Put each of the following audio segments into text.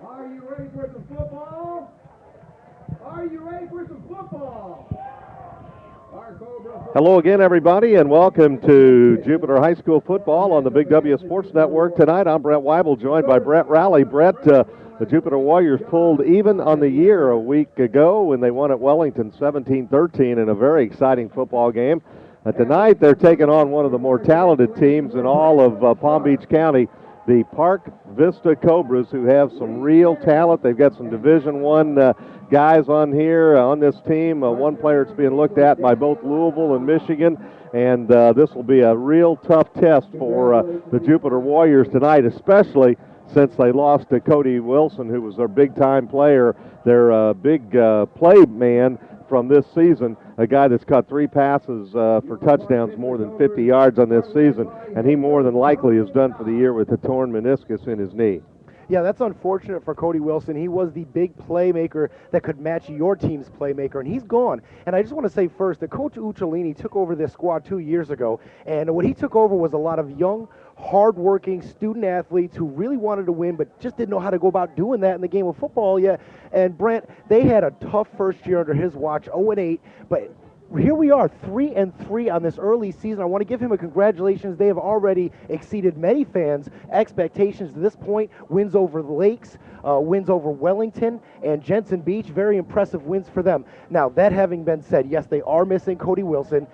Are you ready for some football? Are you ready for some football? Hello again, everybody, and welcome to Jupiter High School football on the Big W Sports Network tonight. I'm Brett Weibel, joined by Brett Rowley. Brett, the Jupiter Warriors pulled even on the year a week ago when they won at Wellington 17-13 in a very exciting football game. Tonight, they're taking on one of the more talented teams in all of Palm Beach County, the Park Vista Cobras, who have some real talent. They've got some Division I guys on here on this team. One player that's being looked at by both Louisville and Michigan, and this will be a real tough test for the Jupiter Warriors tonight, especially since they lost to Cody Wilson, who was their big-time player, their big play man from this season, a guy that's caught 3 passes for touchdowns more than 50 yards on this season, and he more than likely is done for the year with a torn meniscus in his knee. Yeah, that's unfortunate for Cody Wilson. He was the big playmaker that could match your team's playmaker, and he's gone. And I just want to say first that Coach Uccellini took over this squad 2 years ago, and what he took over was a lot of young, hard-working student athletes who really wanted to win but just didn't know how to go about doing that in the game of football yet. And Brent, they had a tough first year under his watch, 0-8, but here we are, 3-3 on this early season. I want to give him a congratulations. They have already exceeded many fans' expectations to this point. Wins over the Lakes, wins over Wellington and Jensen Beach. Very impressive wins for them. Now, that having been said, yes, they are missing Cody Wilson,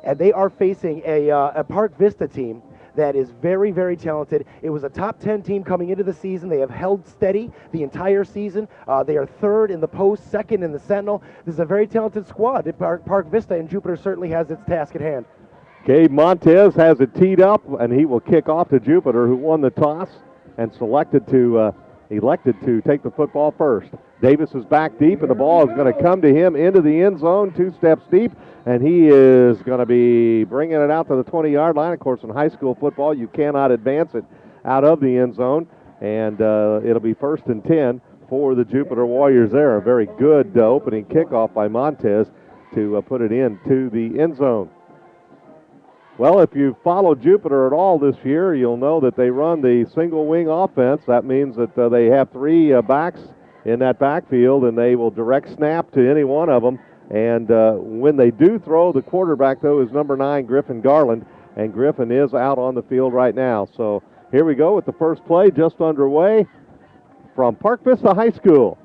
and they are facing a Park Vista team that is very, very talented. It was a top 10 team coming into the season. They have held steady the entire season. They are third in the Post, second in the Sentinel. This is a very talented squad at Park Vista, and Jupiter certainly has its task at hand. Gabe Montez has it teed up, and he will kick off to Jupiter, who won the toss and elected to take the football first. Davis is back deep, and the ball is going to come to him into the end zone, 2 steps deep, and he is going to be bringing it out to the 20-yard line. Of course, in high school football, you cannot advance it out of the end zone, and it'll be 1st and 10 for the Jupiter Warriors there. A very good opening kickoff by Montez to put it into the end zone. Well, if you follow Jupiter at all this year, you'll know that they run the single wing offense. That means that they have 3 backs in that backfield, and they will direct snap to any one of them. And when they do throw, the quarterback, though, is number 9, Griffin Garland, and Griffin is out on the field right now. So here we go with the first play just underway from Park Vista High School.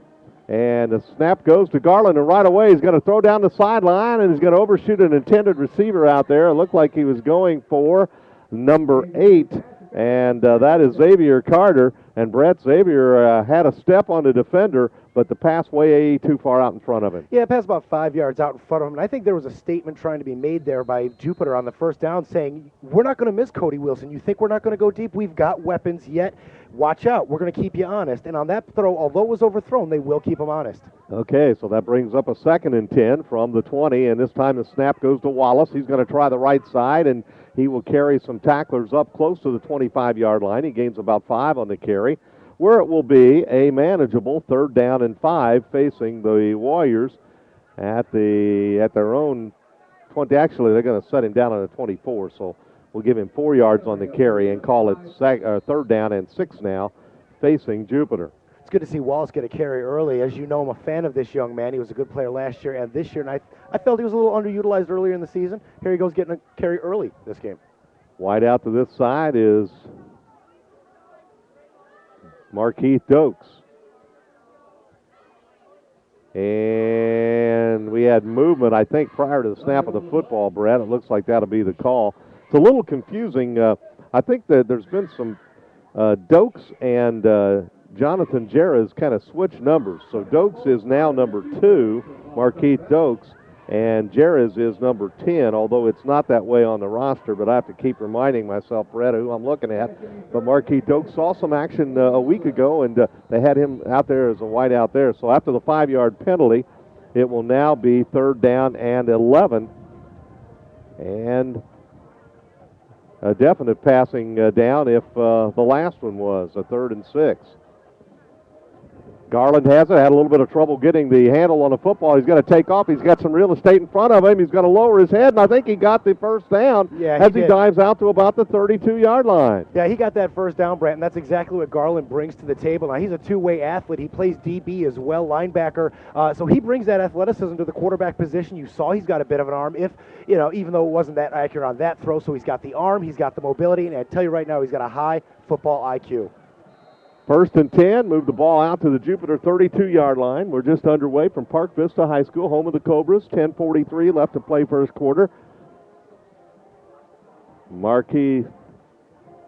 And the snap goes to Garland, and right away he's going to throw down the sideline, and he's going to overshoot an intended receiver out there. It looked like he was going for number 8, and that is Xavier Carter. And Brett, Xavier had a step on the defender, but the pass way too far out in front of him. Yeah, it passed about 5 yards out in front of him. And I think there was a statement trying to be made there by Jupiter on the first down saying, we're not going to miss Cody Wilson. You think we're not going to go deep? We've got weapons yet. Watch out. We're going to keep you honest. And on that throw, although it was overthrown, they will keep him honest. Okay, so that brings up a 2nd and 10 from the 20, and this time the snap goes to Wallace. He's going to try the right side, and he will carry some tacklers up close to the 25-yard line. He gains about 5 on the carry, where it will be a manageable 3rd down and 5 facing the Warriors at their own 20. Actually, they're going to set him down on the 24, so we'll give him 4 yards on the carry and call it 3rd down and 6 now facing Jupiter. It's good to see Wallace get a carry early. As you know, I'm a fan of this young man. He was a good player last year and this year, and I felt he was a little underutilized earlier in the season. Here he goes getting a carry early this game. Wide out to this side is Markeith Dokes. And we had movement, I think, prior to the snap of the football, Brett. It looks like that'll be the call. It's a little confusing. I think that there's been some Dokes and Jonathan Jarrah's kind of switched numbers. So Dokes is now number 2, Markeith Dokes, and Jarrah's is number 10, although it's not that way on the roster, but I have to keep reminding myself, Brett, who I'm looking at. But Markeith Dokes saw some action a week ago, and they had him out there as a wide out there. So after the 5-yard penalty, it will now be 3rd down and 11. And a definite passing down if the last one was a 3rd and 6. Garland has it. Had a little bit of trouble getting the handle on the football. He's going to take off. He's got some real estate in front of him. He's going to lower his head, and I think he got the first down as he dives out to about the 32-yard line. Yeah, he got that first down, Brant, and that's exactly what Garland brings to the table. Now, he's a two-way athlete. He plays DB as well, linebacker. So he brings that athleticism to the quarterback position. You saw he's got a bit of an arm, even though it wasn't that accurate on that throw. So he's got the arm, he's got the mobility, and I tell you right now, he's got a high football IQ. 1st and 10, move the ball out to the Jupiter 32-yard line. We're just underway from Park Vista High School, home of the Cobras. 10:43 left to play first quarter. Marquis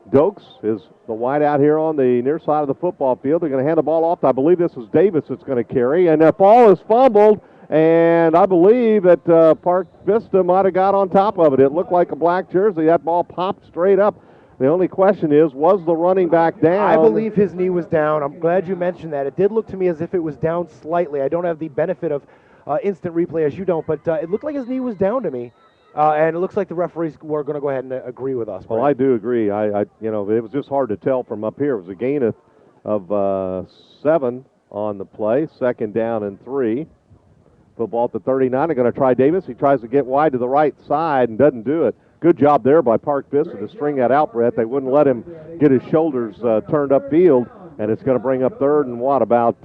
Dokes is the wideout here on the near side of the football field. They're going to hand the ball off. I believe this is Davis that's going to carry. And that ball is fumbled, and I believe that Park Vista might have got on top of it. It looked like a black jersey. That ball popped straight up. The only question is, was the running back down? I believe his knee was down. I'm glad you mentioned that. It did look to me as if it was down slightly. I don't have the benefit of instant replay as you don't, but it looked like his knee was down to me. And it looks like the referees were going to go ahead and agree with us. Well, I do agree. It was just hard to tell from up here. It was a gain of 7 on the play, 2nd down and 3. Football at the 39. They're going to try Davis. He tries to get wide to the right side and doesn't do it. Good job there by Park Vista to string that out, Brett. They wouldn't let him get his shoulders turned upfield, and it's going to bring up 3rd and what, about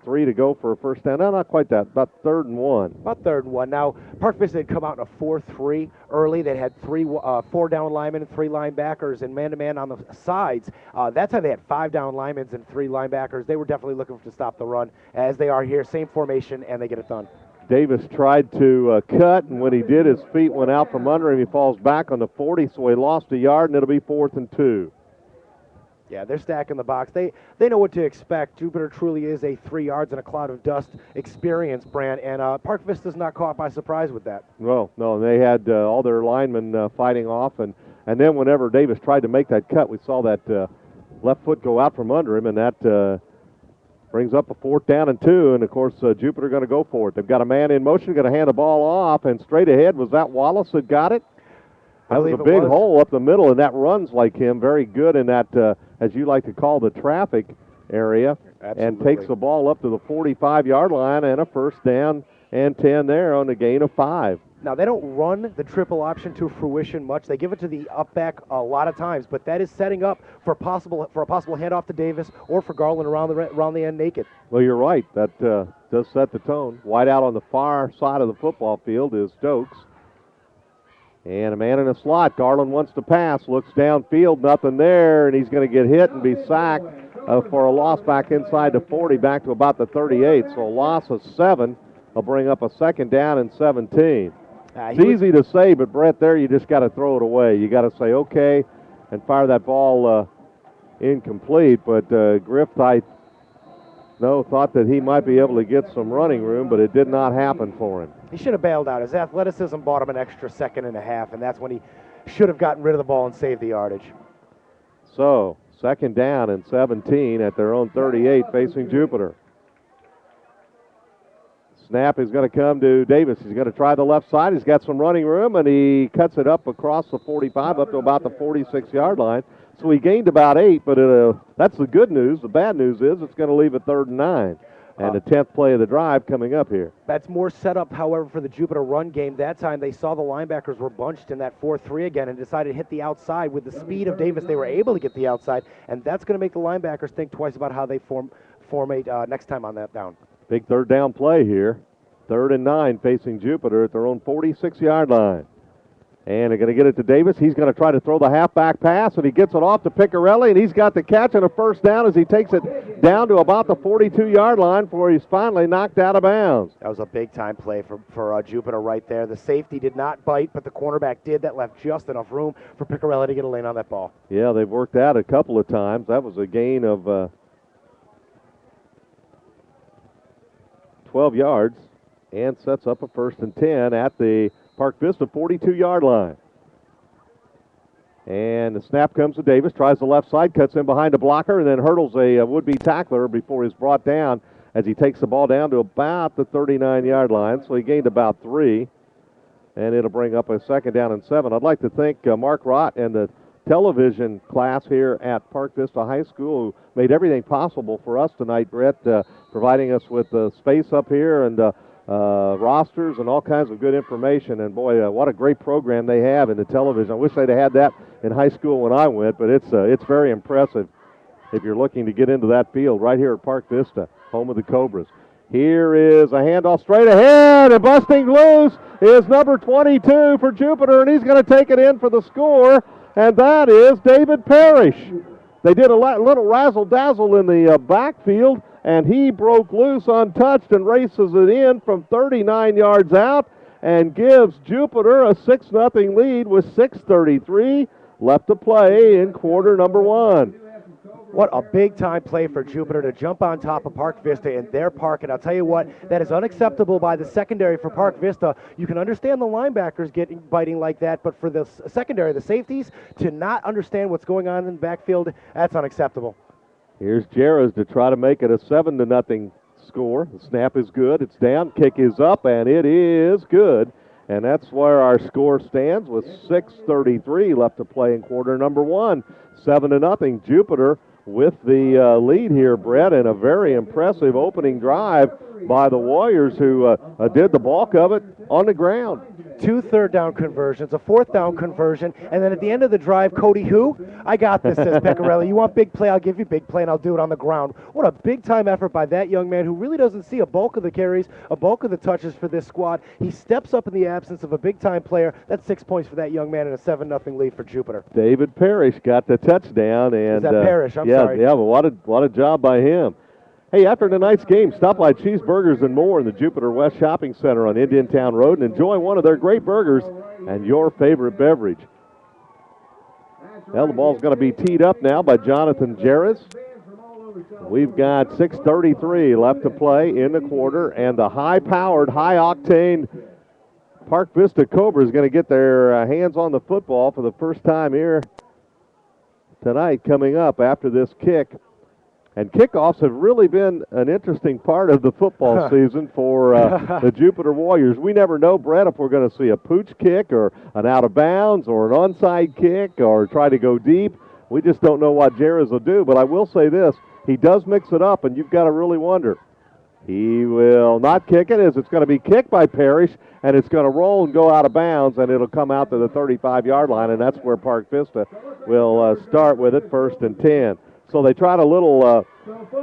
3 to go for a first down. No, not quite that. About 3rd and 1. About 3rd and 1. Now, Park Vista had come out in a 4-3 early. They had 4 down linemen and 3 linebackers and man-to-man on the sides. That's how they had 5 down linemen and 3 linebackers. They were definitely looking to stop the run, as they are here. Same formation, and they get it done. Davis tried to cut, and when he did, his feet went out from under him. He falls back on the 40, so he lost a yard, and it'll be 4th and 2. Yeah, they're stacking the box. They know what to expect. Jupiter truly is a 3 yards and a cloud of dust experience, Brand, and Park Vista's not caught by surprise with that. No, they had all their linemen fighting off, and then whenever Davis tried to make that cut, we saw that left foot go out from under him, and that brings up a 4th down and 2, and of course Jupiter going to go for it. They've got a man in motion, going to hand the ball off, and straight ahead, was that Wallace that got it? That was a big hole up the middle, and that runs like him, very good in that, as you like to call the traffic area. Absolutely. And takes the ball up to the 45-yard line, and a 1st down and 10 there on the gain of 5. Now, they don't run the triple option to fruition much. They give it to the up back a lot of times, but that is setting up for a possible handoff to Davis or for Garland around the end naked. Well, you're right. That does set the tone. Wide out on the far side of the football field is Stokes. And a man in a slot. Garland wants to pass, looks downfield, nothing there, and he's going to get hit and be sacked for a loss back inside the 40, back to about the 38. So a loss of 7 will bring up a 2nd down and 17. It's easy to say, but Brett, there you just got to throw it away. You got to say, okay, and fire that ball incomplete. But Griff, thought that he might be able to get some running room, but it did not happen for him. He should have bailed out. His athleticism bought him an extra 2.5 seconds, and that's when he should have gotten rid of the ball and saved the yardage. So, 2nd down and 17 at their own 38 facing Jupiter. Snap is going to come to Davis. He's going to try the left side. He's got some running room, and he cuts it up across the 45 up to about the 46-yard line. So he gained about 8, but that's the good news. The bad news is it's going to leave a 3rd and 9. And the 10th play of the drive coming up here. That's more set up, however, for the Jupiter run game. That time they saw the linebackers were bunched in that 4-3 again and decided to hit the outside. With the speed of Davis, they were able to get the outside, and that's going to make the linebackers think twice about how they formate next time on that down. Big 3rd down play here. 3rd and 9 facing Jupiter at their own 46-yard line. And they're going to get it to Davis. He's going to try to throw the halfback pass, and he gets it off to Piccarelli, and he's got the catch and a 1st down as he takes it down to about the 42-yard line before he's finally knocked out of bounds. That was a big-time play for Jupiter right there. The safety did not bite, but the cornerback did. That left just enough room for Piccarelli to get a lane on that ball. Yeah, they've worked that a couple of times. That was a gain of 12 yards and sets up a 1st and 10 at the Park Vista 42-yard line. And the snap comes to Davis, tries the left side, cuts in behind a blocker, and then hurdles a would-be tackler before he's brought down as he takes the ball down to about the 39-yard line. So he gained about 3, and it'll bring up a 2nd down and 7. I'd like to thank Mark Rott and the television class here at Park Vista High School, who made everything possible for us tonight, Brett, providing us with the space up here and rosters and all kinds of good information. And boy, what a great program they have in the television. I wish they'd have had that in high school when I went, but it's very impressive if you're looking to get into that field right here at Park Vista, home of the Cobras. Here is a handoff straight ahead, and busting loose is number 22 for Jupiter, and he's going to take it in for the score, and that is David Parrish. They did a little razzle-dazzle in the backfield, and he broke loose untouched and races it in from 39 yards out and gives Jupiter a 6-0 lead with 6:33 left to play in quarter number 1. What a big-time play for Jupiter to jump on top of Park Vista in their park. And I'll tell you what, that is unacceptable by the secondary for Park Vista. You can understand the linebackers biting like that, but for the secondary, the safeties, to not understand what's going on in the backfield, that's unacceptable. Here's Jarrahs to try to make it a 7-0 score. The snap is good. It's down. Kick is up, and it is good. And that's where our score stands with 6:33 left to play in quarter number 1. 7-0 Jupiter with the lead here, Brett, and a very impressive opening drive by the Warriors, who did the bulk of it on the ground. 2 third-down conversions, a 4th-down conversion, and then at the end of the drive, Cody who? I got this, says Pecorelli. You want big play, I'll give you big play, and I'll do it on the ground. What a big-time effort by that young man who really doesn't see a bulk of the carries, a bulk of the touches for this squad. He steps up in the absence of a big-time player. That's 6 points for that young man and a 7-0 lead for Jupiter. David Parrish got the touchdown. And, is that Parrish? I'm sorry. Yeah, but what a job by him. Hey, after tonight's game, stop by Cheeseburgers and More in the Jupiter West Shopping Center on Indian Town Road and enjoy one of their great burgers and your favorite beverage. Well, the ball's going to be teed up now by Jonathan Jarrahs. We've got 6:33 left to play in the quarter, and the high-powered, high-octane Park Vista Cobra is going to get their hands on the football for the first time here tonight, coming up after this kick. And kickoffs have really been an interesting part of the football season for the Jupiter Warriors. We never know, Brett, if we're going to see a pooch kick or an out-of-bounds or an onside kick or try to go deep. We just don't know what Jarrahs will do. But I will say this, he does mix it up, and you've got to really wonder. He will not kick it, as it's going to be kicked by Parrish, and it's going to roll and go out of bounds, and it'll come out to the 35-yard line, and that's where Park Vista will start with it, 1st and 10. So they tried a little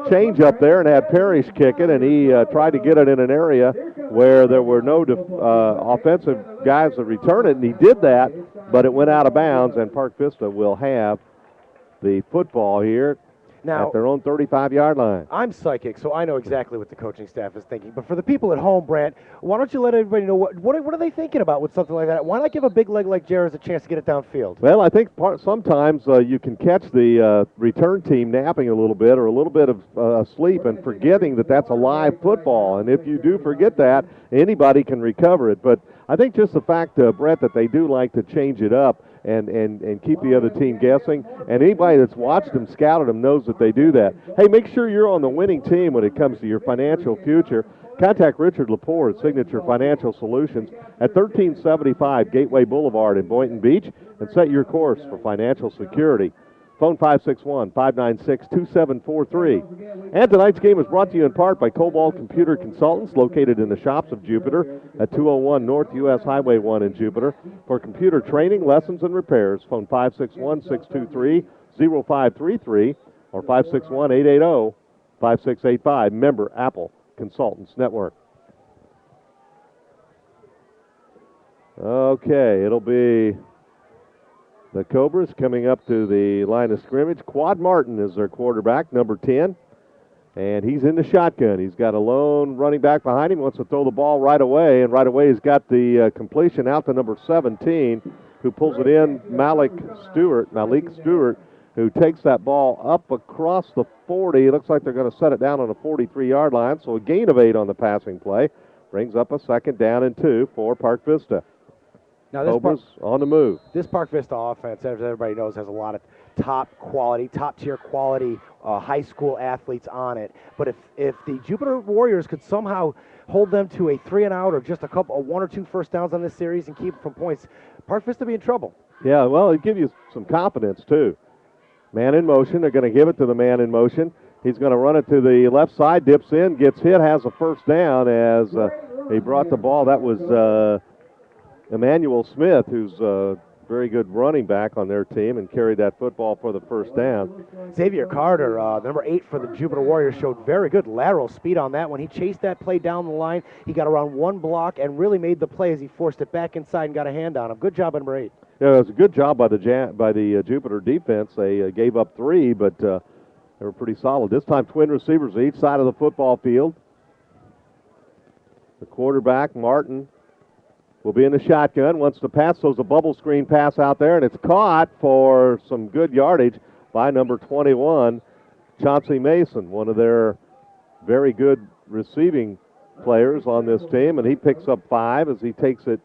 change up there and had Parrish kick it, and he tried to get it in an area where there were no offensive guys to return it, and he did that, but it went out of bounds, and Park Vista will have the football here now, at their own 35-yard line. I'm psychic, so I know exactly what the coaching staff is thinking. But for the people at home, Brant, why don't you let everybody know what are they thinking about with something like that? Why not give a big leg like Jarrahs a chance to get it downfield? Well, I think sometimes you can catch the return team napping a little bit or a little bit of sleep and forgetting that that's a live football. And if you do forget that, anybody can recover it. But I think just the fact, Brett, that they do like to change it up and keep the other team guessing. And anybody that's watched them, scouted them, knows that they do that. Hey, make sure you're on the winning team when it comes to your financial future. Contact Richard Lepore at Signature Financial Solutions at 1375 Gateway Boulevard in Boynton Beach and set your course for financial security. Phone 561-596-2743. And tonight's game is brought to you in part by Cobalt Computer Consultants, located in the shops of Jupiter at 201 North U.S. Highway 1 in Jupiter. For computer training, lessons, and repairs, phone 561-623-0533 or 561-880-5685. Member Apple Consultants Network. Okay, it'll be the Cobras coming up to the line of scrimmage. Quad Martin is their quarterback, number 10. And he's in the shotgun. He's got a lone running back behind him. He wants to throw the ball right away. And right away he's got the completion out to number 17, who pulls it in, Malik Stewart, who takes that ball up across the 40. It looks like they're going to set it down on the 43-yard line. So a gain of 8 on the passing play. Brings up a 2nd down and 2 for Park Vista. Now Cobras on the move. This Park Vista offense, as everybody knows, has a lot of top-tier quality high school athletes on it. But if the Jupiter Warriors could somehow hold them to a 3-and-out or just 1 or 2 first downs on this series and keep them from points, Park Vista be in trouble. Yeah, well, it gives you some confidence, too. Man in motion. They're going to give it to the man in motion. He's going to run it to the left side, dips in, gets hit, has a first down as he brought the ball. That was Emmanuel Smith, who's a very good running back on their team, and carried that football for the first down. Xavier Carter, number 8 for the Jupiter Warriors, showed very good lateral speed on that one. He chased that play down the line. He got around one block and really made the play as he forced it back inside and got a hand on him. Good job, number 8. Yeah, it was a good job by the Jupiter defense. They gave up 3, but they were pretty solid. This time, twin receivers each side of the football field. The quarterback, Martin, will be in the shotgun. Wants to pass, so there's a bubble screen pass out there, and it's caught for some good yardage by number 21, Chauncey Mason, one of their very good receiving players on this team, and he picks up 5 as he takes it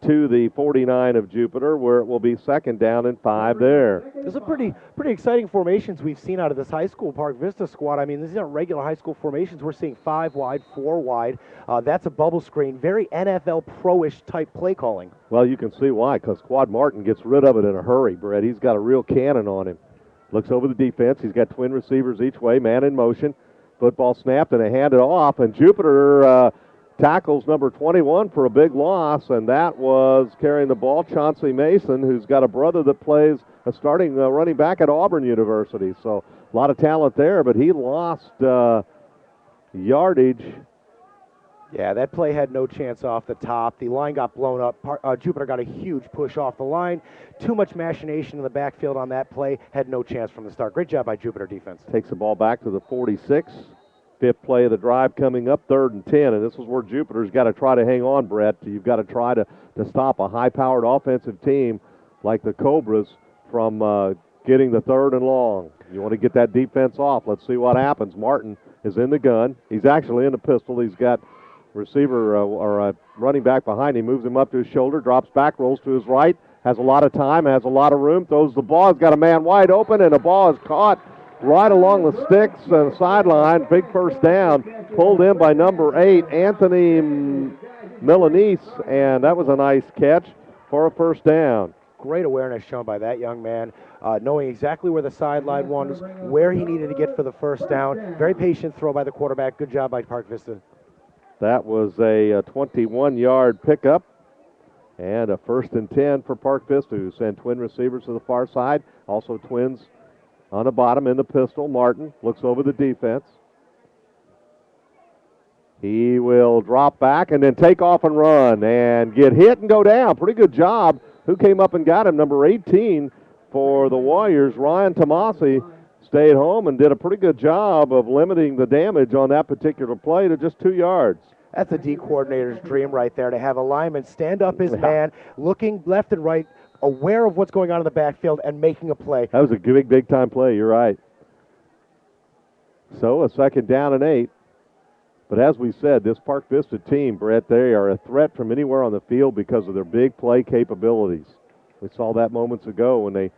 to the 49 of Jupiter, where it will be second down and 5 there. There's a pretty exciting formations we've seen out of this high school Park Vista squad. I mean, these aren't regular high school formations. We're seeing 5 wide, 4 wide. That's a bubble screen. Very NFL pro-ish type play calling. Well, you can see why, because Quad Martin gets rid of it in a hurry, Brett. He's got a real cannon on him. Looks over the defense. He's got twin receivers each way, man in motion. Football snapped, and they hand it off, and Jupiter tackles number 21 for a big loss, and that was carrying the ball, Chauncey Mason, who's got a brother that plays a starting running back at Auburn University. So a lot of talent there, but he lost yardage. Yeah, that play had no chance off the top. The line got blown up. Jupiter got a huge push off the line. Too much machination in the backfield on that play. Had no chance from the start. Great job by Jupiter defense. Takes the ball back to the 46. 5th play of the drive coming up, 3rd and 10, and this is where Jupiter's got to try to hang on, Brett. You've got to try to stop a high-powered offensive team like the Cobras from getting the 3rd and long. You want to get that defense off. Let's see what happens. Martin is in the gun. He's actually in the pistol. He's got receiver or running back behind him, moves him up to his shoulder, drops back, rolls to his right, has a lot of time, has a lot of room, throws the ball. He's got a man wide open, and the ball is caught right along the sticks and sideline. Big first down, pulled in by number 8, Anthony Milanese, and that was a nice catch for a first down. Great awareness shown by that young man, knowing exactly where the sideline was, where he needed to get for the first down. Very patient throw by the quarterback. Good job by Park Vista. That was a 21-yard pickup and a 1st and 10 for Park Vista, who send twin receivers to the far side. Also twins on the bottom in the pistol. Martin looks over the defense. He will drop back and then take off and run and get hit and go down. Pretty good job. Who came up and got him? Number 18 for the Warriors, Ryan Tomasi, stayed home and did a pretty good job of limiting the damage on that particular play to just 2 yards. That's a D coordinator's dream right there, to have a lineman stand up his man, looking left and right, aware of what's going on in the backfield and making a play. That was a big time play. You're right. So a 2nd down and 8. But as we said, this Park Vista team, Brett, they are a threat from anywhere on the field because of their big play capabilities. We saw that moments ago when they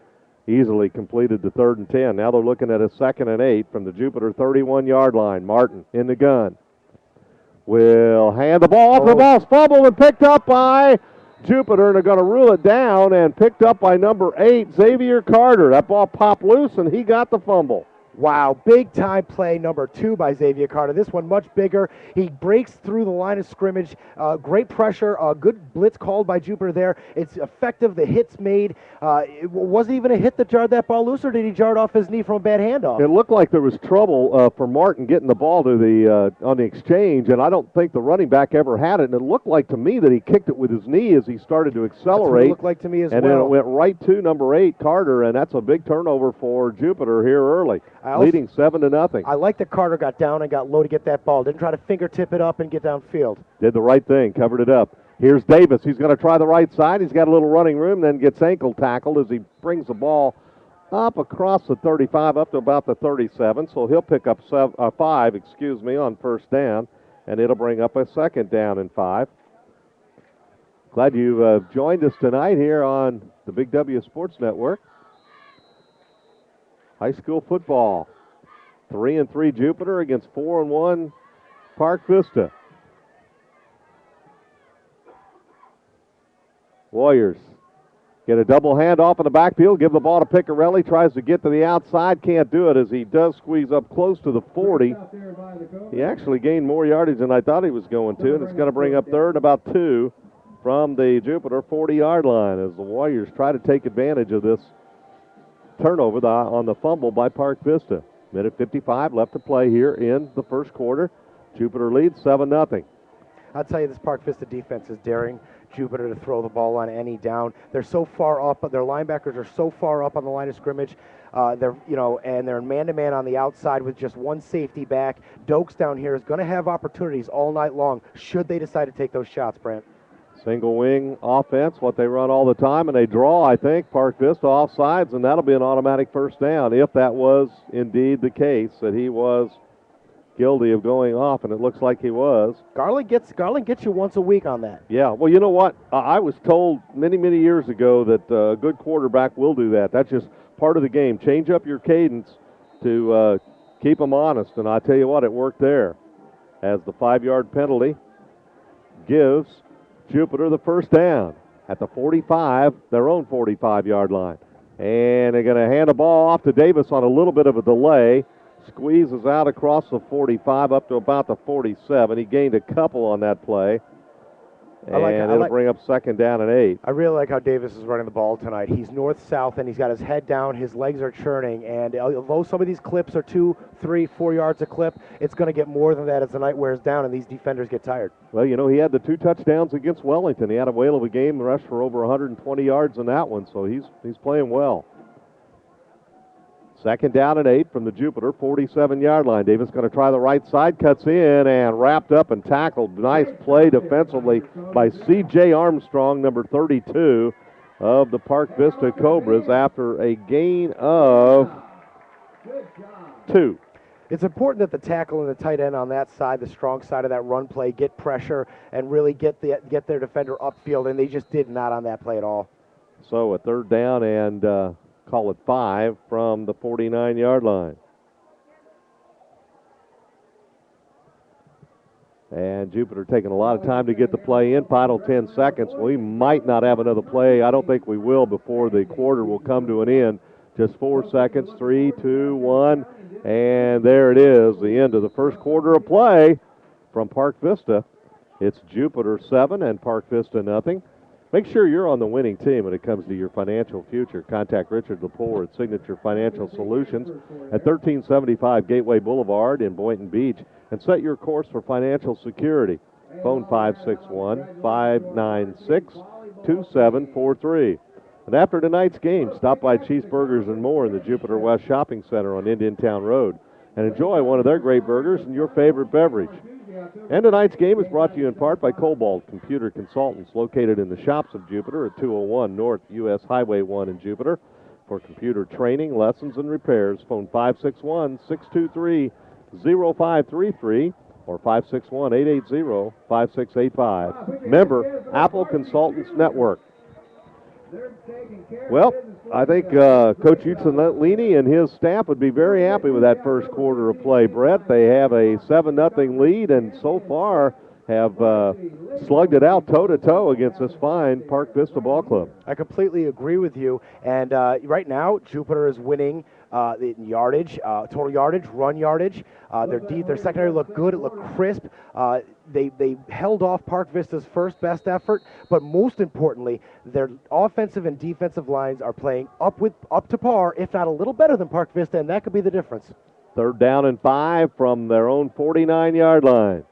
easily completed the 3rd and 10. Now they're looking at a 2nd and 8 from the Jupiter 31-yard line. Martin in the gun. Will hand the ball off. The ball's fumbled and picked up by Jupiter, and they're going to rule it down, and picked up by number 8, Xavier Carter. That ball popped loose, and he got the fumble. Wow, big time play number 2 by Xavier Carter. This one much bigger. He breaks through the line of scrimmage. Great pressure, good blitz called by Jupiter there. It's effective, the hit's made. It wasn't even a hit that jarred that ball loose, or did he jar it off his knee from a bad handoff? It looked like there was trouble for Martin getting the ball to the on the exchange, and I don't think the running back ever had it. And it looked like to me that he kicked it with his knee as he started to accelerate. That's what it looked like to me as well. And then it went right to number 8, Carter, and that's a big turnover for Jupiter here early. Leading 7-0. I like that Carter got down and got low to get that ball. Didn't try to fingertip it up and get downfield. Did the right thing, covered it up. Here's Davis. He's going to try the right side. He's got a little running room, then gets ankle tackled as he brings the ball up across the 35, up to about the 37. So he'll pick up 5 on first down, and it'll bring up a 2nd down and 5. Glad you've joined us tonight here on the Big W Sports Network. High school football. 3-3 Jupiter against 4-1 Park Vista. Warriors Get a double handoff in the backfield, give the ball to Picarelli, tries to get to the outside, can't do it as he does squeeze up close to the 40. He actually gained more yardage than I thought he was going to, and it's going to bring up third about 2 from the Jupiter 40-yard line as the Warriors try to take advantage of this turnover on the fumble by Park Vista. Minute 55 left to play here in the first quarter. Jupiter leads 7-0. I'll tell you, this Park Vista defense is daring Jupiter to throw the ball on any down. They're so far up, their linebackers are so far up on the line of scrimmage. And they're man-to-man on the outside with just one safety back. Dokes down here is going to have opportunities all night long should they decide to take those shots, Brant. Single wing offense, what they run all the time, and they draw, I think, Park Vista off sides, and that'll be an automatic first down if that was indeed the case, that he was guilty of going off, and it looks like he was. Garland gets you once a week on that. Yeah, well, you know what? I was told many, many years ago that a good quarterback will do that. That's just part of the game. Change up your cadence to keep them honest, and I tell you what, it worked there. As the 5-yard penalty gives Jupiter the first down at the 45, their own 45-yard line. And they're going to hand the ball off to Davis on a little bit of a delay. Squeezes out across the 45 up to about the 47. He gained a couple on that play. And it'll bring up second down and 8. I really like how Davis is running the ball tonight. He's north-south, and he's got his head down. His legs are churning. And although some of these clips are 2, 3, 4 yards a clip, it's going to get more than that as the night wears down and these defenders get tired. Well, you know, he had the 2 touchdowns against Wellington. He had a whale of a game, rushed for over 120 yards in that one, so he's playing well. Second down and 8 from the Jupiter 47-yard line. Davis going to try the right side, cuts in and wrapped up and tackled. Nice play defensively by C.J. Armstrong, number 32 of the Park Vista Cobras, after a gain of 2. It's important that the tackle and the tight end on that side, the strong side of that run play, get pressure and really get their defender upfield, and they just did not on that play at all. So a third down and call it 5 from the 49-yard line. And Jupiter taking a lot of time to get the play in. Final 10 seconds. We might not have another play. I don't think we will before the quarter will come to an end. Just 4 seconds. 3, 2, 1. And there it is, the end of the first quarter of play from Park Vista. It's Jupiter 7 and Park Vista nothing. Make sure you're on the winning team when it comes to your financial future. Contact Richard Lepore at Signature Financial Solutions at 1375 Gateway Boulevard in Boynton Beach and set your course for financial security. Phone 561-596-2743. And after tonight's game, stop by Cheeseburgers and More in the Jupiter West Shopping Center on Indian Town Road and enjoy one of their great burgers and your favorite beverage. And tonight's game is brought to you in part by Cobalt Computer Consultants, located in the shops of Jupiter at 201 North U.S. Highway 1 in Jupiter. For computer training, lessons, and repairs, phone 561-623-0533 or 561-880-5685. Member, Apple Consultants Network. Well, I think Coach Uzzolini and his staff would be very happy with that first quarter of play, Brett. They have a 7-0 lead and so far have slugged it out toe-to-toe against this fine Park Vista Ball Club. I completely agree with you. And right now, Jupiter is winning the yardage, total yardage, run yardage. Their secondary looked good. It looked crisp. They held off Park Vista's first best effort, but most importantly, their offensive and defensive lines are playing up to par, if not a little better than Park Vista, and that could be the difference. Third down and 5 from their own 49-yard line.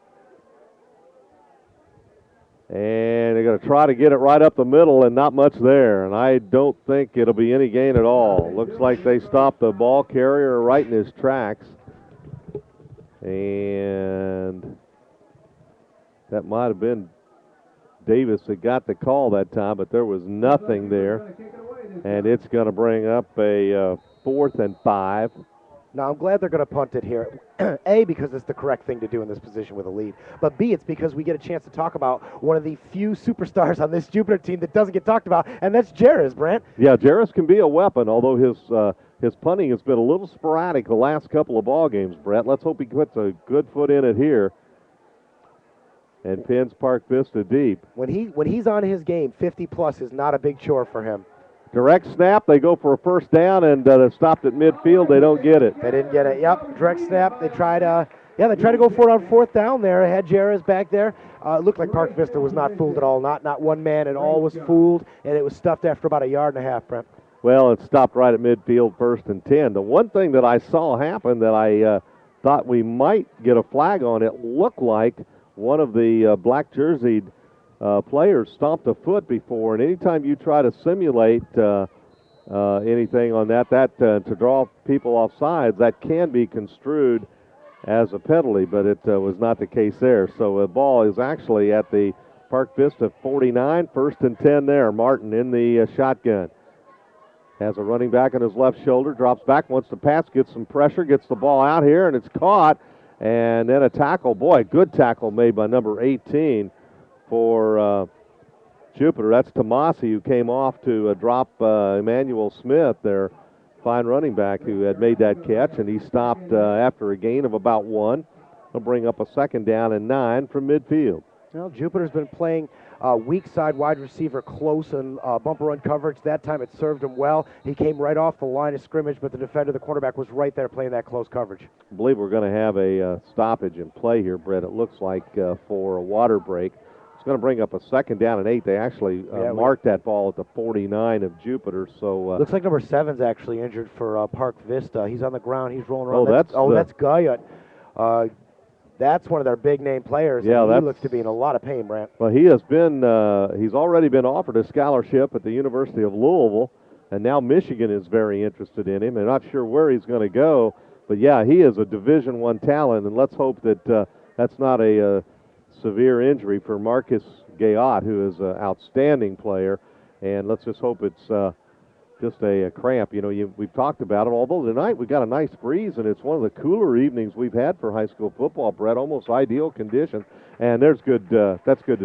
And they're going to try to get it right up the middle and not much there. And I don't think it'll be any gain at all. Looks like they stopped the ball carrier right in his tracks. And that might have been Davis that got the call that time, but there was nothing there. And it's going to bring up a 4th and 5. Now, I'm glad they're going to punt it here. A, because it's the correct thing to do in this position with a lead. But B, it's because we get a chance to talk about one of the few superstars on this Jupiter team that doesn't get talked about, and that's Jarris, Brant. Yeah, Jarris can be a weapon, although his punting has been a little sporadic the last couple of ball games, Brett. Let's hope he puts a good foot in it here and pins Park Vista deep. When he's on his game, 50-plus is not a big chore for him. Direct snap, they go for a first down, and they're stopped at midfield. They don't get it. They didn't get it. Yep, direct snap. They tried to go for it on fourth down there. Had Jarrah's back there. It looked like Park Vista was not fooled at all. Not one man at all was fooled, and it was stuffed after about a yard and a half, Brent. Well, it stopped right at midfield, 1st and 10. The one thing that I saw happen that I thought we might get a flag on, it looked like one of the black jerseyed players stomped a foot before, and anytime you try to simulate anything on that to draw people off sides, that can be construed as a penalty, but it was not the case there. So the ball is actually at the Park Vista 49, 1st and 10 there. Martin in the shotgun. Has a running back on his left shoulder, drops back, wants to pass, gets some pressure, gets the ball out here, and it's caught. And then a tackle. Boy, good tackle made by number 18 for Jupiter. That's Tomasi, who came off to drop Emmanuel Smith, their fine running back, who had made that catch, and he stopped after a gain of about 1. He'll bring up a 2nd down and 9 from midfield. Well, Jupiter's been playing weak side wide receiver close and bumper run coverage. That time it served him well. He came right off the line of scrimmage, but the defender, the cornerback, was right there playing that close coverage. I believe we're going to have a stoppage in play here, Brett. It looks like for a water break. It's going to bring up a 2nd down and 8. They actually marked that ball at the 49 of Jupiter. So looks like number 7's actually injured for Park Vista. He's on the ground. He's rolling around. That's Guyot. That's one of their big-name players. Yeah, he looks to be in a lot of pain, Brant. Well, he has been. He's already been offered a scholarship at the University of Louisville, and now Michigan is very interested in him. I'm not sure where he's going to go, but yeah, he is a Division I talent, and let's hope that that's not a severe injury for Marcus Gayot, who is an outstanding player, and let's just hope it's just a cramp. We've talked about it, although tonight we got a nice breeze, and it's one of the cooler evenings we've had for high school football, Brett, almost ideal conditions, and that's good to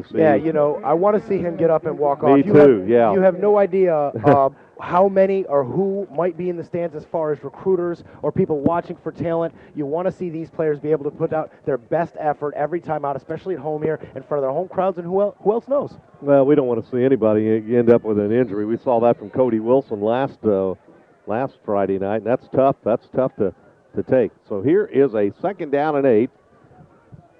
see. Yeah, I want to see him get up and walk off. Me too, yeah. You have no idea how many or who might be in the stands as far as recruiters or people watching for talent. You want to see these players be able to put out their best effort every time out, especially at home here in front of their home crowds, and who else knows? Well, we don't want to see anybody end up with an injury. We saw that from Cody Wilson last Friday night, and that's tough. That's tough to take. So here is a 2nd down and 8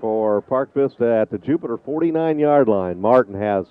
for Park Vista at the Jupiter 49-yard line. Martin has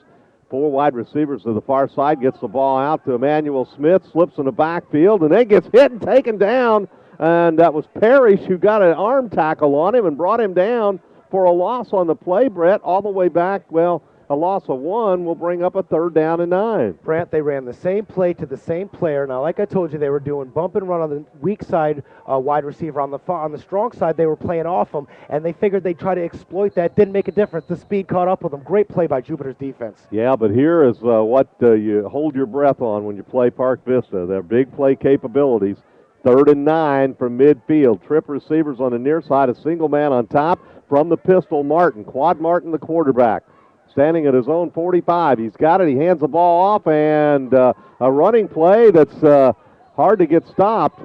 4 wide receivers to the far side, gets the ball out to Emmanuel Smith, slips in the backfield, and then gets hit and taken down. And that was Parrish who got an arm tackle on him and brought him down for a loss on the play, Brett, all the way back. Well, a loss of 1 will bring up a 3rd down and 9. Brant, they ran the same play to the same player. Now, like I told you, they were doing bump and run on the weak side wide receiver. On the strong side, they were playing off him, and they figured they'd try to exploit that. Didn't make a difference. The speed caught up with them. Great play by Jupiter's defense. Yeah, but here is what you hold your breath on when you play Park Vista. Their big play capabilities. 3rd and 9 from midfield. Trip receivers on the near side, a single man on top. From the pistol, Martin. Quad Martin, the quarterback. Standing at his own 45. He's got it. He hands the ball off, and a running play that's hard to get stopped.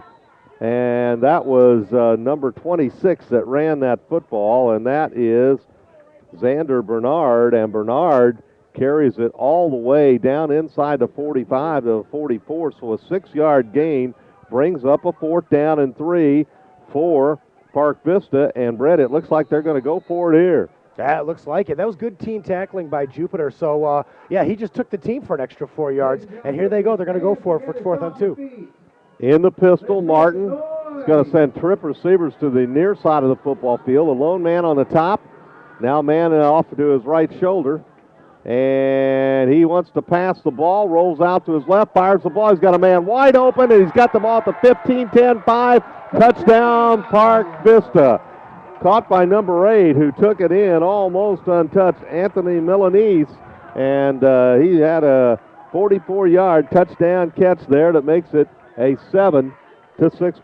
And that was number 26 that ran that football, and that is Xander Bernard. And Bernard carries it all the way down inside the 45 to the 44. So a 6-yard gain brings up a 4th down and 3 for Park Vista. And, Brett, it looks like they're going to go for it here. Yeah, it looks like it. That was good team tackling by Jupiter. So, he just took the team for an extra 4 yards. And here they go. They're going to go for it for 4th and 2. In the pistol, Martin is going to send trip receivers to the near side of the football field. A lone man on the top. Now man off to his right shoulder. And he wants to pass the ball. Rolls out to his left. Fires the ball. He's got a man wide open. And he's got the ball at the 15, 10, 5. Touchdown, Park Vista. Caught by number 8, who took it in almost untouched, Anthony Milanese. And he had a 44-yard touchdown catch there that makes it a 7-6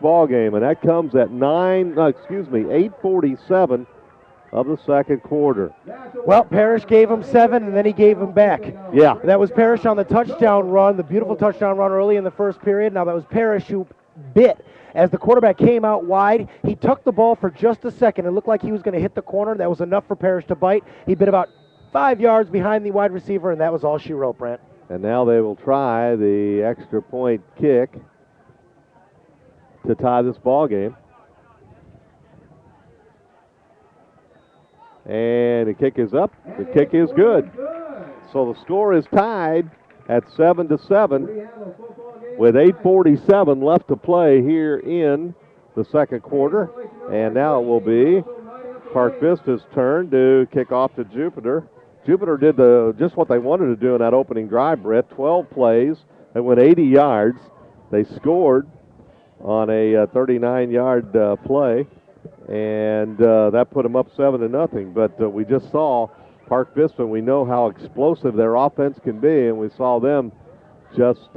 ball game. And that comes at 8:47 of the second quarter. Well, Parrish gave him 7, and then he gave him back. Yeah. That was Parrish on the touchdown run, the beautiful touchdown run early in the first period. Now that was Parrish who bit. As the quarterback came out wide, he tucked the ball for just a second. It looked like he was going to hit the corner. That was enough for Parrish to bite. He bit about 5 yards behind the wide receiver, and that was all she wrote, Brent. And now they will try the extra point kick to tie this ball game. And the kick is up. The kick is good. So the score is tied at 7-7 with 8:47 left to play here in the second quarter. And now it will be Park Vista's turn to kick off to Jupiter. Jupiter did just what they wanted to do in that opening drive, Brett. 12 plays. They went 80 yards. They scored on a 39-yard play, and that put them up 7-0. But we just saw Park Vista. We know how explosive their offense can be, and we saw them just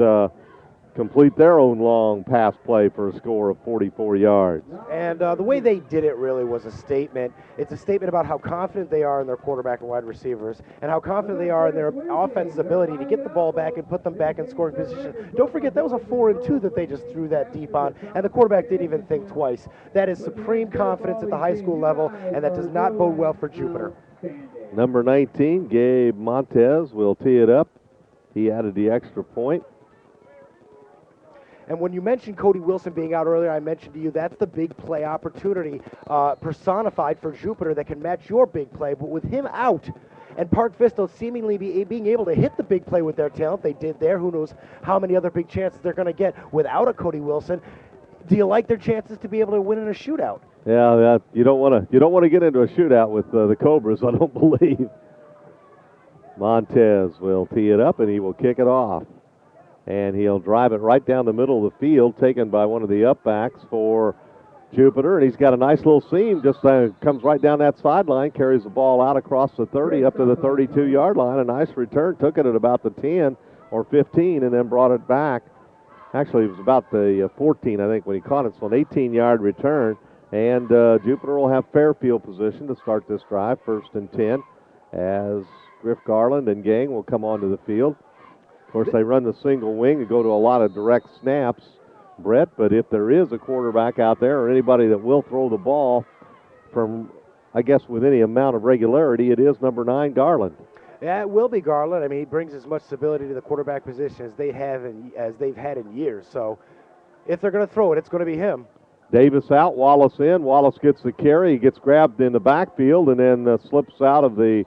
complete their own long pass play for a score of 44 yards. And the way they did it really was a statement. It's a statement about how confident they are in their quarterback and wide receivers and how confident they are in their offense's ability to get the ball back and put them back in scoring position. Don't forget, that was a 4-2 that they just threw that deep on, and the quarterback didn't even think twice. That is supreme confidence at the high school level, and that does not bode well for Jupiter. Number 19, Gabe Montez, will tee it up. He added the extra point. And when you mentioned Cody Wilson being out earlier, I mentioned to you that's the big play opportunity personified for Jupiter that can match your big play. But with him out and Park Vista seemingly being able to hit the big play with their talent they did there, who knows how many other big chances they're going to get without a Cody Wilson. Do you like their chances to be able to win in a shootout? Yeah, you don't want to get into a shootout with the Cobras, I don't believe. Montez will tee it up and he will kick it off. And he'll drive it right down the middle of the field, taken by one of the upbacks for Jupiter. And he's got a nice little seam, just comes right down that sideline, carries the ball out across the 30 up to the 32-yard line. A nice return, took it at about the 10 or 15 and then brought it back. Actually, it was about the 14, I think, when he caught it. So an 18-yard return. And Jupiter will have fair field position to start this drive, 1st and 10, as Griff Garland and gang will come onto the field. Of course, they run the single wing and go to a lot of direct snaps, Brett, but if there is a quarterback out there or anybody that will throw the ball from, I guess, with any amount of regularity, it is number 9, Garland. Yeah, it will be Garland. I mean, he brings as much stability to the quarterback position as they've had in years. So if they're going to throw it, it's going to be him. Davis out, Wallace in. Wallace gets the carry. He gets grabbed in the backfield and then slips out of the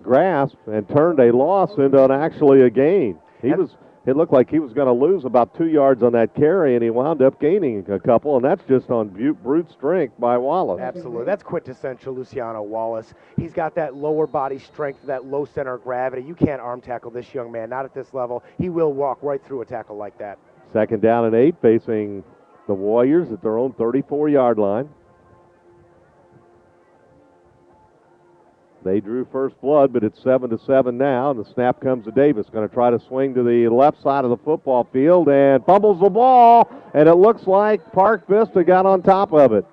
grasp and turned a loss into actually a gain. It looked like he was going to lose about 2 yards on that carry, and he wound up gaining a couple, and that's just on brute strength by Wallace. Absolutely. That's quintessential Luciano Wallace. He's got that lower body strength, that low center of gravity. You can't arm tackle this young man, not at this level. He will walk right through a tackle like that. 2nd down and 8, facing the Warriors at their own 34-yard line. They drew first blood, but it's 7-7 now, and the snap comes to Davis. Going to try to swing to the left side of the football field and fumbles the ball, and it looks like Park Vista got on top of it.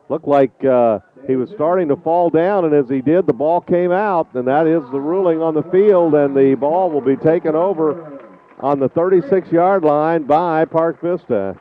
Looked like he was starting to fall down, and as he did, the ball came out, and that is the ruling on the field, and the ball will be taken over on the 36-yard line by Park Vista.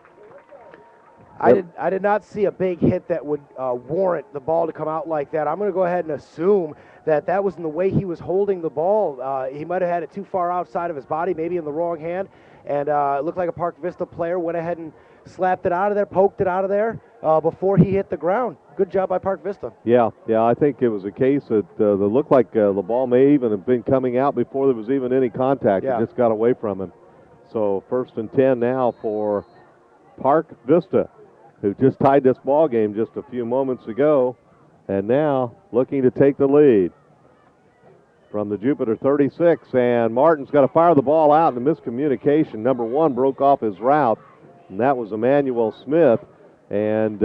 I did not see a big hit that would warrant the ball to come out like that. I'm going to go ahead and assume that was in the way he was holding the ball. He might have had it too far outside of his body, maybe in the wrong hand, and it looked like a Park Vista player went ahead and slapped it out of there, poked it out of there before he hit the ground. Good job by Park Vista. Yeah, I think it was a case that looked like the ball may even have been coming out before there was even any contact. Yeah. It just got away from him. So 1st and 10 now for Park Vista, who just tied this ball game just a few moments ago, and now looking to take the lead from the Jupiter 36. And Martin's got to fire the ball out in a miscommunication. Number 1 broke off his route, and that was Emmanuel Smith, and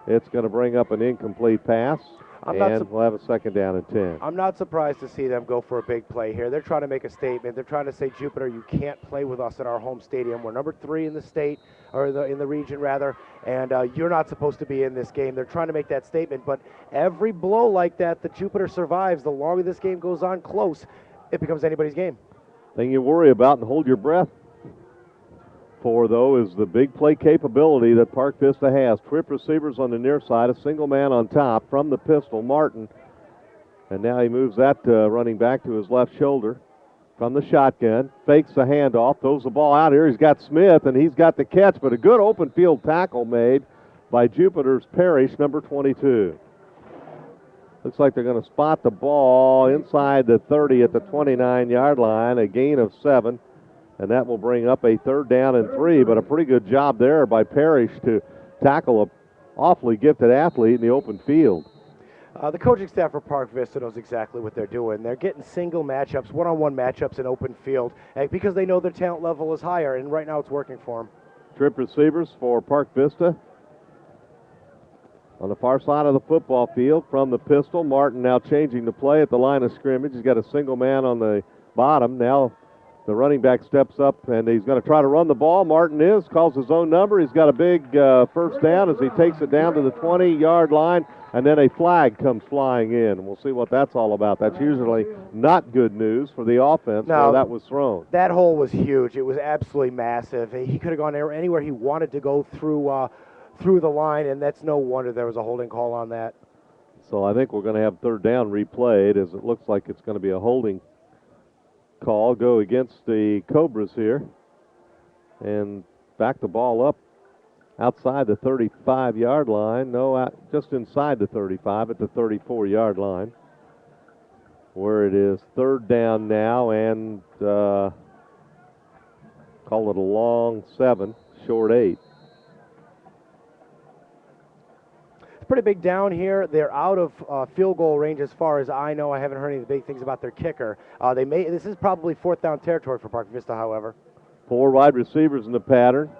it's going to bring up an incomplete pass. And we'll have a 2nd down and 10. I'm not surprised to see them go for a big play here. They're trying to make a statement. They're trying to say, Jupiter, you can't play with us at our home stadium. We're number 3 in the state, or in the region, rather, and you're not supposed to be in this game. They're trying to make that statement, but every blow like that Jupiter survives, the longer this game goes on close, it becomes anybody's game. Thing you worry about and hold your breath for, though, is the big play capability that Park Vista has. Trip receivers on the near side, a single man on top from the pistol. Martin And now he moves that running back to his left shoulder from the shotgun. Fakes the handoff, throws the ball out here. He's got Smith, and he's got the catch, but a good open field tackle made by Jupiter's Parrish, number 22. Looks like they're going to spot the ball inside the 30 at the 29-yard line, a gain of 7, and that will bring up a 3rd down and 3, but a pretty good job there by Parrish to tackle an awfully gifted athlete in the open field. The coaching staff for Park Vista knows exactly what they're doing. They're getting single matchups, one-on-one matchups in open field because they know their talent level is higher, and right now it's working for them. Trip receivers for Park Vista. On the far side of the football field from the pistol, Martin now changing the play at the line of scrimmage. He's got a single man on the bottom. Now the running back steps up, and he's going to try to run the ball. Martin calls his own number. He's got a big first down as he takes it down to the 20-yard line, and then a flag comes flying in. We'll see what that's all about. That's usually not good news for the offense where that was thrown. That hole was huge. It was absolutely massive. He could have gone anywhere he wanted to go through the line, and that's no wonder there was a holding call on that. So I think we're going to have 3rd down replayed, as it looks like it's going to be a holding call go against the Cobras here, and back the ball up outside the 35-yard line. No, just inside the 35 at the 34-yard line, where it is 3rd down now, and call it a long 7, short 8. Pretty big down here. They're out of field goal range as far as I know. I haven't heard any big things about their kicker. This is probably 4th down territory for Park Vista, however. 4 wide receivers in the pattern.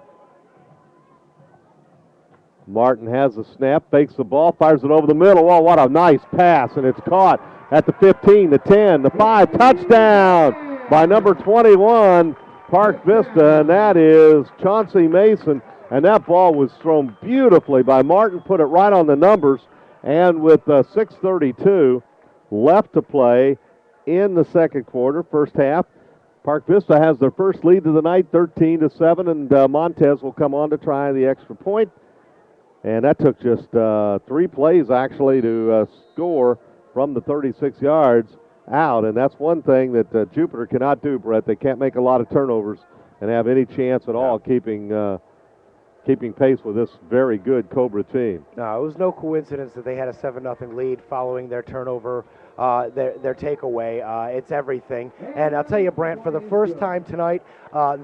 Martin has the snap, fakes the ball, fires it over the middle. Oh, what a nice pass, and it's caught at the 15, the 10, the 5. Touchdown by number 21, Park Vista, and that is Chauncey Mason. And that ball was thrown beautifully by Martin, put it right on the numbers, and with 6:32 left to play in the second quarter, first half, Park Vista has their first lead of the night, 13-7, and Montez will come on to try the extra point. And that took just 3 plays, actually, to score from the 36 yards out, and that's one thing that Jupiter cannot do, Brett. They can't make a lot of turnovers and have any chance at all keeping pace with this very good Cobra team. No, it was no coincidence that they had a 7-0 lead following their turnover, their takeaway. It's everything. And I'll tell you, Brant, for the first time tonight,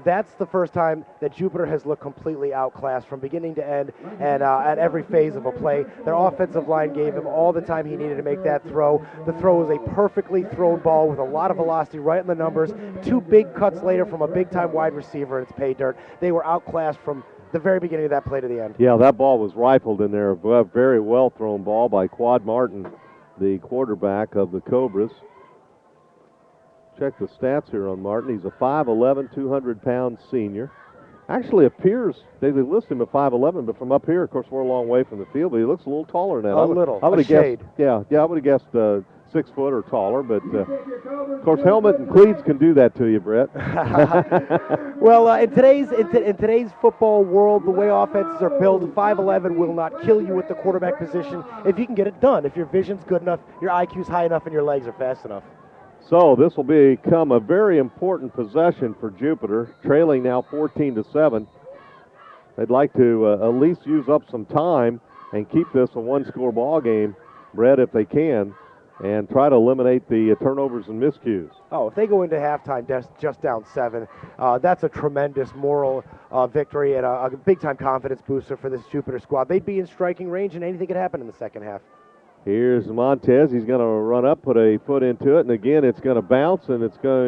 that's the first time that Jupiter has looked completely outclassed from beginning to end and at every phase of a play. Their offensive line gave him all the time he needed to make that throw. The throw was a perfectly thrown ball with a lot of velocity right in the numbers. 2 big cuts later from a big-time wide receiver, and it's pay dirt. They were outclassed from the very beginning of that play to the end. Yeah, that ball was rifled in there. A very well thrown ball by Quad Martin, the quarterback of the Cobras. Check the stats here on Martin. He's a 5'11", 200-pound senior. Actually appears, they list him at 5'11", but from up here, of course, we're a long way from the field, but he looks a little taller than that. I would have guessed, I would have guessed 6 foot or taller, but of course, helmet and cleats can do that to you, Brett. Well, in today's football world, the way offenses are built, 5'11" will not kill you at the quarterback position if you can get it done. If your vision's good enough, your IQ's high enough, and your legs are fast enough. So this will become a very important possession for Jupiter, trailing now 14-7. They'd like to at least use up some time and keep this a 1-score ball game, Brett, if they can, and try to eliminate the turnovers and miscues. Oh, if they go into halftime just down 7, that's a tremendous moral victory and a big-time confidence booster for this Jupiter squad. They'd be in striking range, and anything could happen in the second half. Here's Montez. He's going to run up, put a foot into it, and again, it's going to bounce, and it's going